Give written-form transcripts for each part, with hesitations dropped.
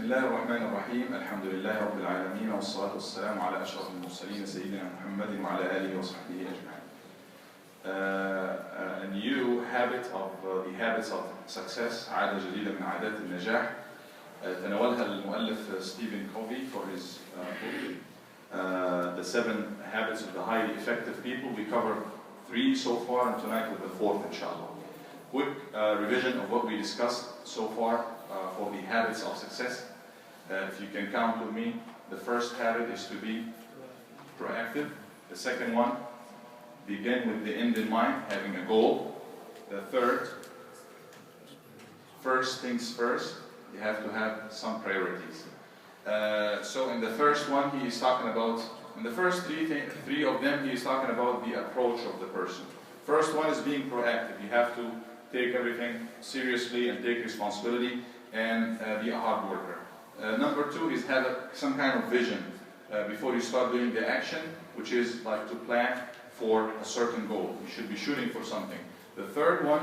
الله الرحمن الرحيم الحمد لله رب العالمين والصلاة والسلام على أشرف المرسلين سيدنا محمد وعلى آله وصحبه أجمعين. A new habit of the habits of success, عادة جديدة من عادات النجاح, تناولها المؤلف ستيفن كوفي for his book The 7 Habits of the Highly Effective People. We covered 3 so far and tonight with the 4th inshallah. Quick revision of what we discussed so far for the habits of success. If you can count with me, the first habit is to be proactive. The second one, begin with the end in mind, having a goal. The third, first things first, you have to have some priorities. So in the first one, he is talking about, in the first three of them, he is talking about the approach of the person. First one is being proactive. You have to take everything seriously and take responsibility and be a hard worker. Number 2 is have some kind of vision before you start doing the action, which is like to plan for a certain goal. You should be shooting for something. The third one,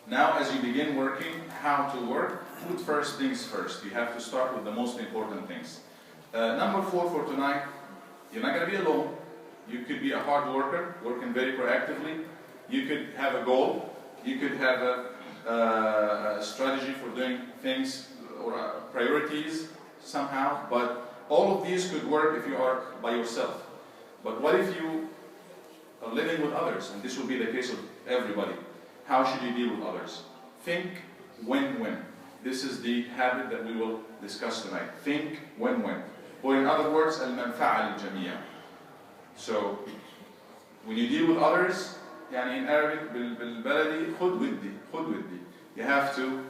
now as you begin working, how to work, put first things first. You have to start with the most important things. Number 4 for tonight, you're not going to be alone. You could be a hard worker, working very proactively. You could have a goal. You could have a strategy for doing things or priorities somehow, but all of these could work if you are by yourself. But what if you are living with others? And this will be the case of everybody. How should you deal with others? Think win-win. This is the habit that we will discuss tonight. Think win-win. Or in other words, al-manfa'a lil-jamia'. So, when you deal with others, يعني in Arabic, بالبلدي خد ودي. You have to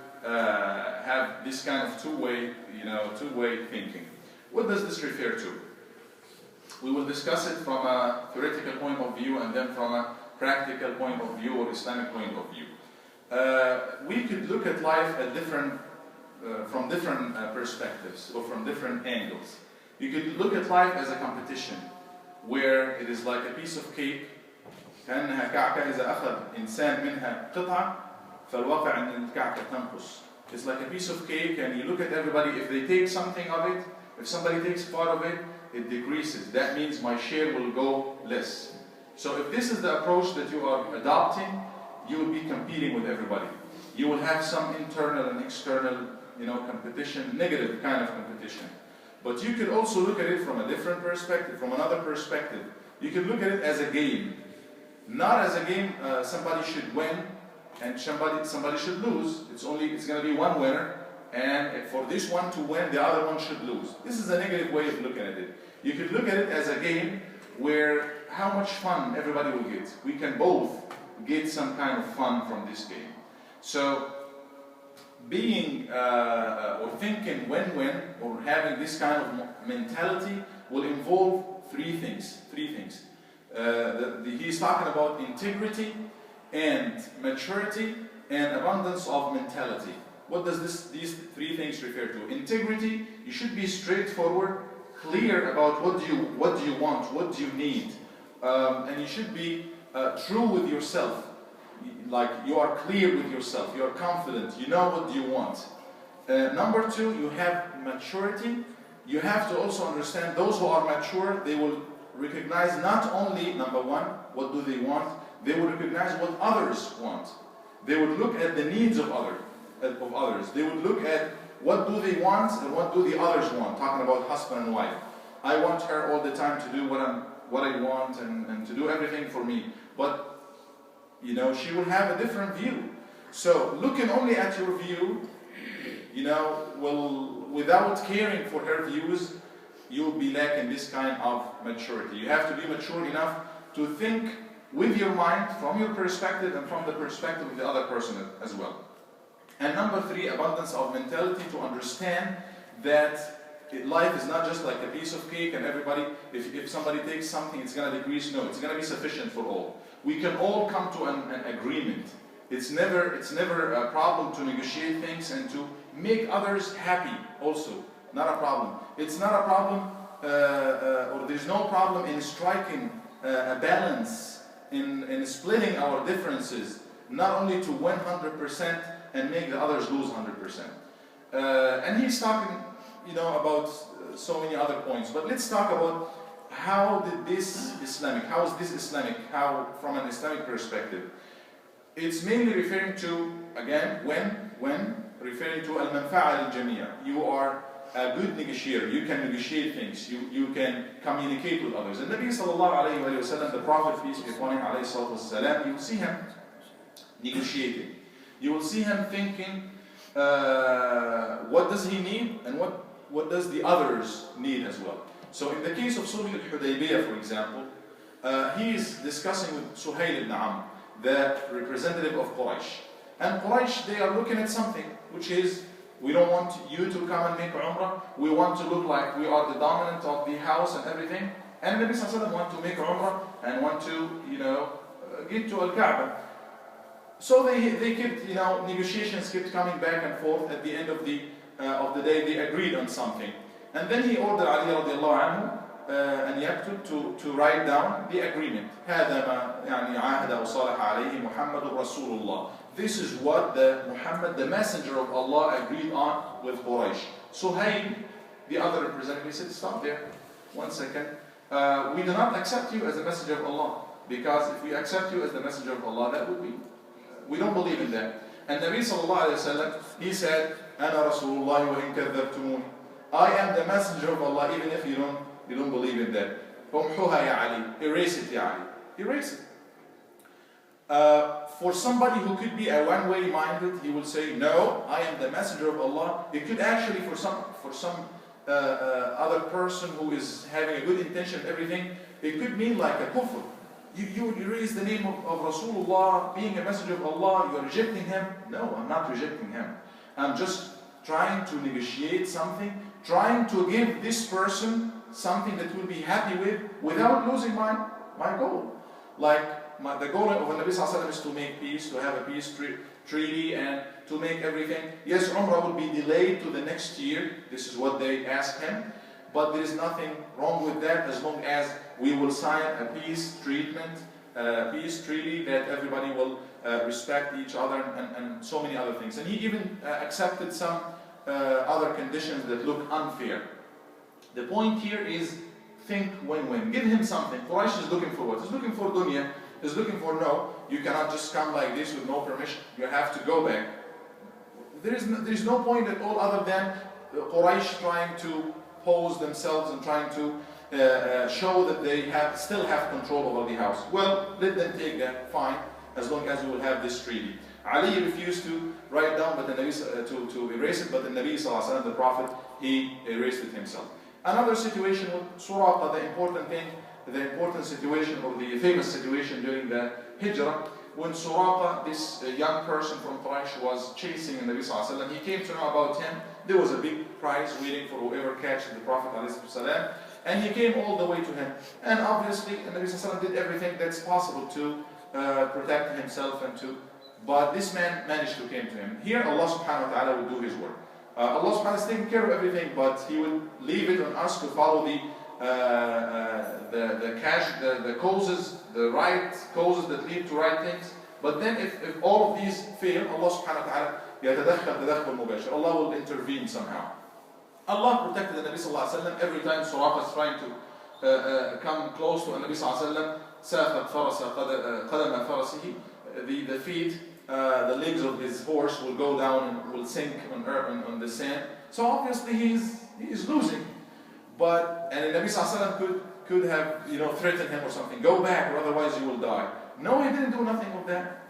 have this kind of two-way thinking. What does this refer to? We will discuss it from a theoretical point of view and then from a practical point of view or Islamic point of view. We could look at life at from different perspectives or from different angles. You could look at life as a competition where it is like a piece of cake. كأنها كعكة إذا أخذ إنسان منها قطعة فالواقع أن الكعكة تنقص. It's like a piece of cake and you look at everybody, if they take something of it, if somebody takes part of it, it decreases. That means my share will go less. So if this is the approach that you are adopting, you will be competing with everybody. You will have some internal and external, competition, negative kind of competition. But you could also look at it from a different perspective, from another perspective. You could look at it as a game. Not as a game, somebody should win and somebody should lose. It's going to be one winner, and for this one to win, the other one should lose. This is a negative way of looking at it. You could look at it as a game where how much fun everybody will get. We can both get some kind of fun from this game. So, being or thinking win-win or having this kind of mentality will involve three things. He's talking about integrity and maturity and abundance of mentality. What does these 3 things refer to? Integrity, you should be straightforward, clear about what do you want, what do you need, and you should be true with yourself. Like you are clear with yourself, you are confident, you know what you want. Number 2, you have maturity. You have to also understand those who are mature, they will recognize not only, number 1, what do they want, they will recognize what others want. They would look at the needs of others. They would look at what do they want and what do the others want. Talking about husband and wife. I want her all the time to do what I want and to do everything for me. But, she will have a different view. So, looking only at your view, without caring for her views, you'll be lacking this kind of maturity. You have to be mature enough to think with your mind, from your perspective and from the perspective of the other person as well. And number 3, abundance of mentality, to understand that life is not just like a piece of cake and everybody, if somebody takes something, it's going to decrease. No, it's going to be sufficient for all. We can all come to an agreement. It's never a problem to negotiate things and to make others happy also. Not a problem. It's not a problem, or there's no problem in striking a balance, in splitting our differences, not only to win 100% and make the others lose 100%. And he's talking, about so many other points. But let's talk about how is this Islamic, how from an Islamic perspective. It's mainly referring to, again, when referring to al-manfa'a al-jamia. You are a good negotiator. You can negotiate things. You can communicate with others. And Nabi sallallahu alayhi wa sallam, the Prophet, peace be upon him, alayhi salatu wasalam, you will see him negotiating. You will see him thinking, what does he need and what does the others need as well. So in the case of Sulh al-Hudaybiyah, for example, he is discussing with Suhail ibn Amr, the representative of Quraysh. And Quraysh, they are looking at something, which is, we don't want you to come and make Umrah. We want to look like we are the dominant of the house and everything. And Nabi sallallahu alayhi wa sallam want to make Umrah and want to, get to Al-Kaaba. So they kept, negotiations kept coming back and forth. At the end of the day, they agreed on something. And then he ordered Ali radiallahu anhu أن يكتب to write down the agreement. هذا ما يعني عاهد وصالح عليه محمد رسول الله. This is what Muhammad, the messenger of Allah, agreed on with Quraysh. Suhail, the other representative, said, stop there. 1 second. We do not accept you as a messenger of Allah. Because if we accept you as the messenger of Allah, that would be, we don't believe in that. And Nabi sallallahu alayhi wa sallam, he said, أنا رسول الله وإن كذبتموني. I am the messenger of Allah, even if you don't believe in that. فَمْحُوهَا يَا عَلِي. Erase it, Ya Ali. Erase it. For somebody who could be a one-way minded, he will say, no, I am the messenger of Allah. It could actually, for some other person who is having a good intention and everything, it could mean like a kufr. You erase the name of Rasulullah, being a messenger of Allah, you are rejecting him. No, I'm not rejecting him. I'm just trying to negotiate something, trying to give this person something that will be happy with without losing my goal. Like, the goal of the Nabi sallallahu alayhi wa sallam is to make peace, to have a peace treaty, and to make everything. Yes, Umrah will be delayed to the next year. This is what they asked him. But there is nothing wrong with that as long as we will sign a peace treaty that everybody will respect each other and so many other things. And he even accepted some other conditions that look unfair. The point here is think win-win. Give him something. Quraysh is looking for what? He's looking for dunya. He's looking for no. You cannot just come like this with no permission. You have to go back. There is no point at all other than Quraysh trying to pose themselves and trying to show that they still have control over the house. Well, let them take that, fine, as long as we will have this treaty. Ali refused to write down, but the Nabi, to erase it, but the Nabi sallallahu alaihi wasallam, the Prophet, he erased it himself. Another situation with Suraqa, the important situation, or the famous situation during the Hijrah, when Suraqa, this young person from Quraysh, was chasing the Nabi sallallahu alaihi wasallam, he came to know about him. There was a big prize waiting for whoever catches the Prophet alaihi wasallam, and he came all the way to him. And obviously, the Nabi sallallahu alaihi wasallam did everything that's possible to protect himself and to. But this man managed to come to him. Here, Allah subhanahu wa ta'ala will do his work. Allah subhanahu wa ta'ala is taking care of everything, but He will leave it on us to follow the causes, the right causes that lead to right things. But then if all of these fail, Allah subhanahu wa ta'ala يتدخل تدخل مباشر. Allah will intervene somehow. Allah protected the Nabi sallallahu alaihi wasallam every time Suraqa is trying to come close to the Nabi sallallahu alaihi wasallam. ساقت فرس قدم فرسه. The feet, the legs of his horse will go down and will sink on earth on the sand. So obviously he is losing. But and the Nabi sallallahu alaihi wasallam could have threatened him or something. Go back, or otherwise you will die. No, he didn't do nothing of that.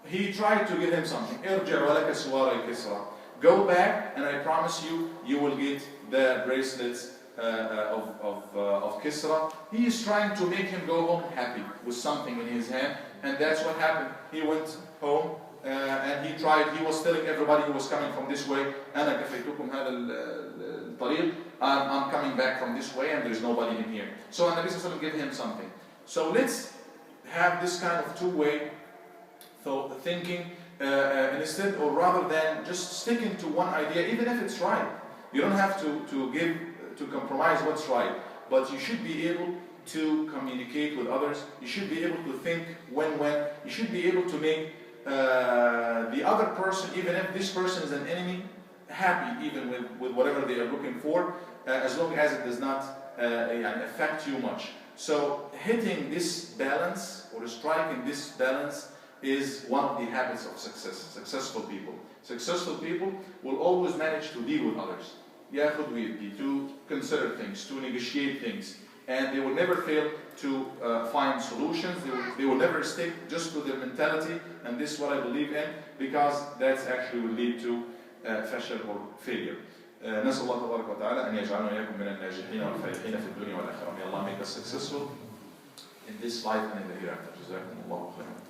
He tried to give him something. ارجع ولك سوار الكسرى. Go back, and I promise you, you will get the bracelets of Kisra. He is trying to make him go home happy with something in his hand, and that's what happened. He went home and he tried. He was telling everybody who was coming from this way, أنا كفيتكم هذا الطريق. I'm coming back from this way, and there's nobody in here. So Nabi sallallahu alaihi wasallam gave him something. So let's have this kind of two-way thinking, and instead, or rather than just sticking to one idea, even if it's right. You don't have to compromise what's right, but you should be able to communicate with others. You should be able to think win-win. You should be able to make the other person, even if this person is an enemy, happy even with whatever they are looking for, as long as it does not affect you much. So hitting this balance or striking this balance is one of the habits of success. Successful people. Successful people will always manage to deal with others. ياخد ويدي, to consider things, to negotiate things, and they will never fail to find solutions. They will never stick just to their mentality, and this is what I believe in, because that's actually will lead to فشل or failure. نسأل الله تبارك وتعالى أن يجعلنا وإياكم من الناجحين والفالحين في الدنيا والآخرة. May Allah make us successful in this life and in the hereafter. جزاكم الله خيرا.